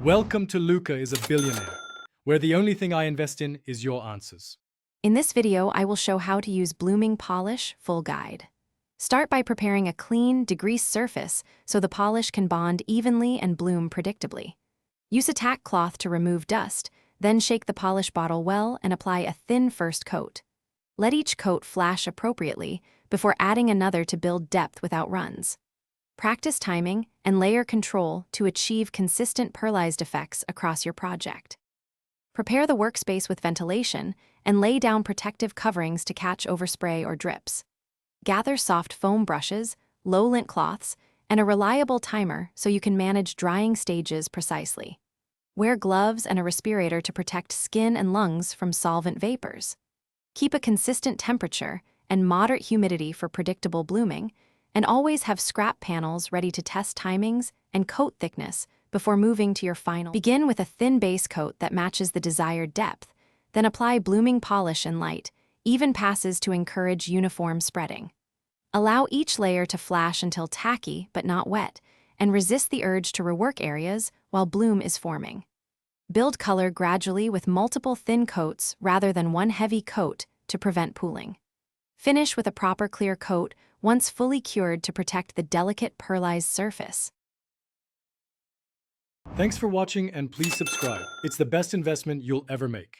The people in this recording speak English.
Welcome to Luca is a Billionaire, where the only thing I invest in is your answers. In this video, I will show how to use blooming polish full guide. Start by preparing a clean, degreased surface so the polish can bond evenly and bloom predictably. Use a tack cloth to remove dust, then shake the polish bottle well and apply a thin first coat. Let each coat flash appropriately before adding another to build depth without runs. Practice timing and layer control to achieve consistent pearlized effects across your project. Prepare the workspace with ventilation and lay down protective coverings to catch overspray or drips. Gather soft foam brushes, low lint cloths, and a reliable timer so you can manage drying stages precisely. Wear gloves and a respirator to protect skin and lungs from solvent vapors. Keep a consistent temperature and moderate humidity for predictable blooming, and always have scrap panels ready to test timings and coat thickness before moving to your final. Begin with a thin base coat that matches the desired depth, then apply blooming polish and light, even passes to encourage uniform spreading. Allow each layer to flash until tacky but not wet, and resist the urge to rework areas while bloom is forming. Build color gradually with multiple thin coats rather than one heavy coat to prevent pooling. Finish with a proper clear coat once fully cured to protect the delicate pearlized surface. Thanks for watching and please subscribe. It's the best investment you'll ever make.